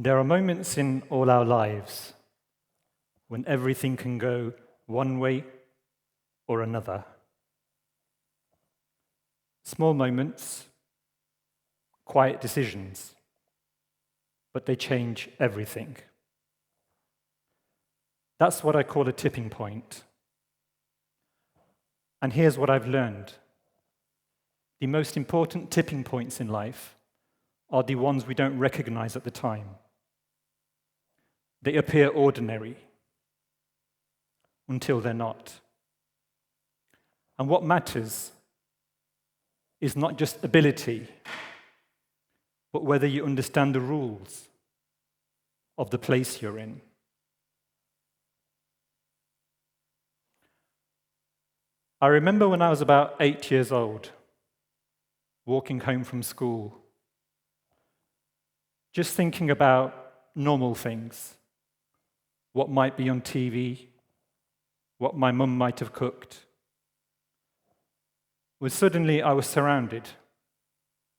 There are moments in all our lives when everything can go one way or another. Small moments, quiet decisions, but they change everything. That's what I call a tipping point. And here's what I've learned. The most important tipping points in life are the ones we don't recognize at the time. They appear ordinary until they're not. And what matters is not just ability, but whether you understand the rules of the place you're in. I remember when I was about 8 years old, walking home from school, just thinking about normal things, what might be on TV, what my mum might have cooked, when suddenly I was surrounded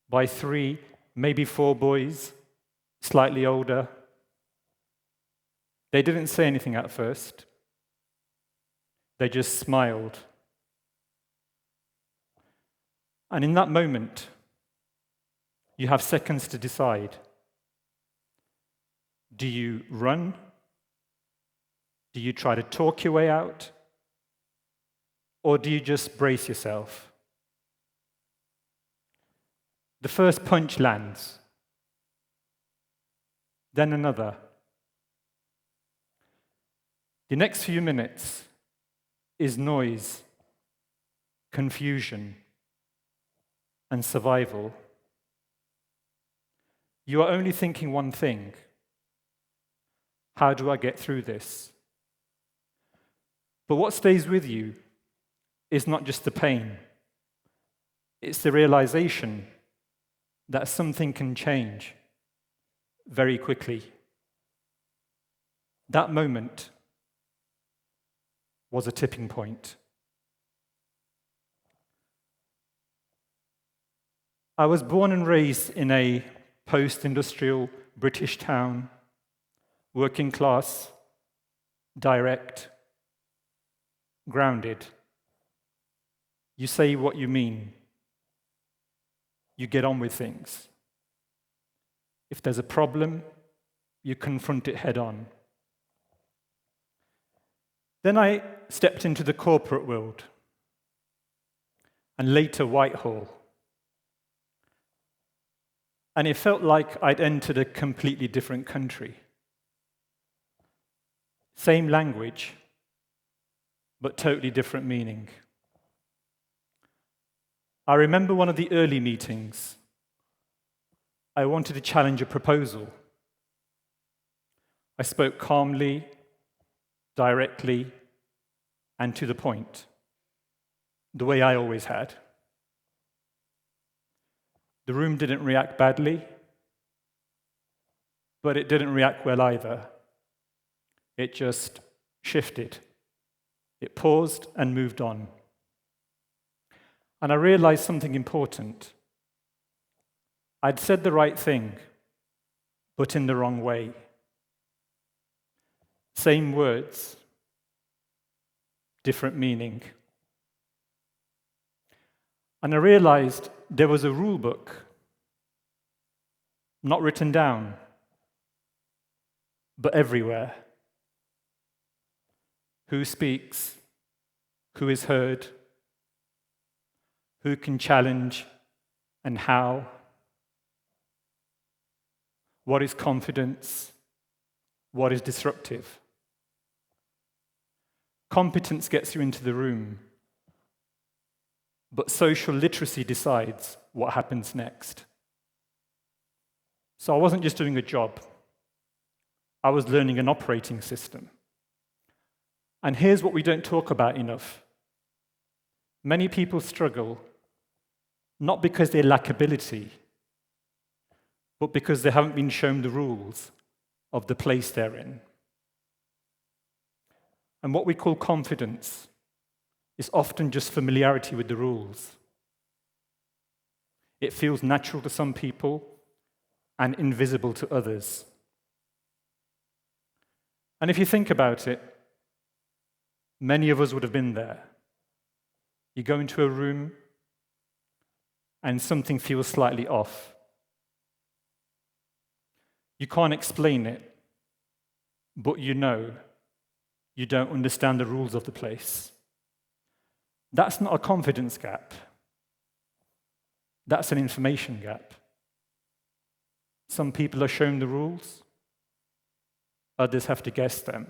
by 3, maybe 4 boys, slightly older. They didn't say anything at first. They just smiled. And in that moment, you have seconds to decide. Do you run? Do you try to talk your way out? Or do you just brace yourself? The first punch lands, then another. The next few minutes is noise, confusion, and survival. You are only thinking one thing: how do I get through this? But what stays with you is not just the pain, it's the realization that something can change very quickly. That moment was a tipping point. I was born and raised in a post-industrial British town, working class, direct, grounded. You say what you mean. You get on with things. If there's a problem, you confront it head on. Then I stepped into the corporate world, and later Whitehall. And it felt like I'd entered a completely different country. Same language, but totally different meaning. I remember one of the early meetings. I wanted to challenge a proposal. I spoke calmly, directly, and to the point, the way I always had. The room didn't react badly, but it didn't react well either. It just shifted. It paused and moved on. And I realized something important. I'd said the right thing, but in the wrong way. Same words, different meaning. And I realized there was a rule book, not written down, but everywhere. Who speaks? Who is heard? Who can challenge and how? What is confidence? What is disruptive? Competence gets you into the room, but social literacy decides what happens next. So I wasn't just doing a job, I was learning an operating system. And here's what we don't talk about enough. Many people struggle not because they lack ability, but because they haven't been shown the rules of the place they're in. And what we call confidence is often just familiarity with the rules. It feels natural to some people and invisible to others. And if you think about it, many of us would have been there. You go into a room and something feels slightly off. You can't explain it, but you know you don't understand the rules of the place. That's not a confidence gap. That's an information gap. Some people are shown the rules, others have to guess them.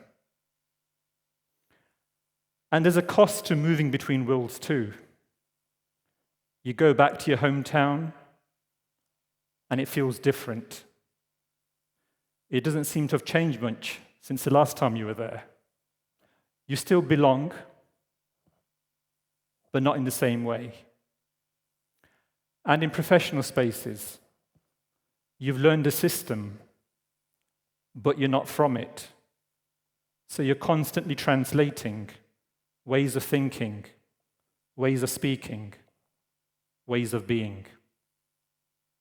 And there's a cost to moving between worlds too. You go back to your hometown, and it feels different. It doesn't seem to have changed much since the last time you were there. You still belong, but not in the same way. And in professional spaces, you've learned a system, but you're not from it. So you're constantly translating ways of thinking, ways of speaking, ways of being.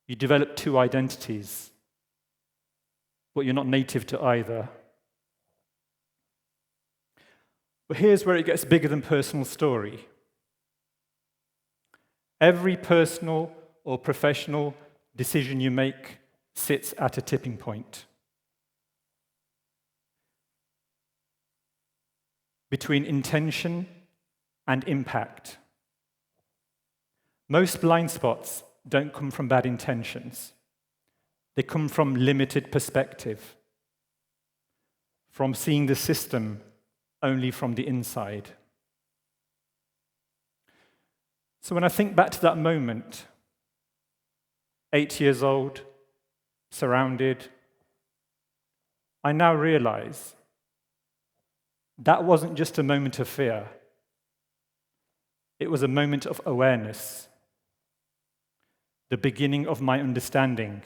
You develop two identities, but you're not native to either. But here's where it gets bigger than personal story. Every personal or professional decision you make sits at a tipping point between intention and impact. Most blind spots don't come from bad intentions. They come from limited perspective, from seeing the system only from the inside. So when I think back to that moment, 8 years old, surrounded, I now realize that wasn't just a moment of fear. It was a moment of awareness, the beginning of my understanding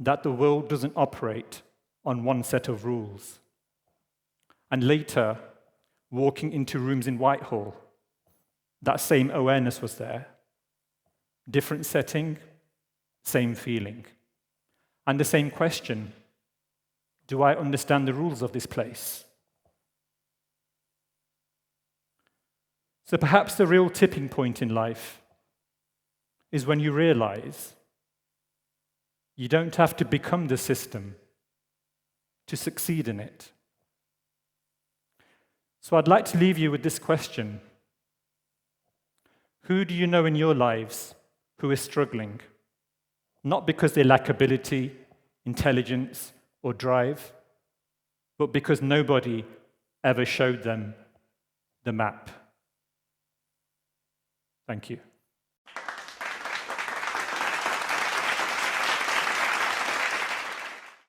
that the world doesn't operate on one set of rules. And later, walking into rooms in Whitehall, that same awareness was there. Different setting, same feeling. And the same question, do I understand the rules of this place? So perhaps the real tipping point in life is when you realize you don't have to become the system to succeed in it. So I'd like to leave you with this question. Who do you know in your lives who is struggling? Not because they lack ability, intelligence, or drive, but because nobody ever showed them the map. Thank you.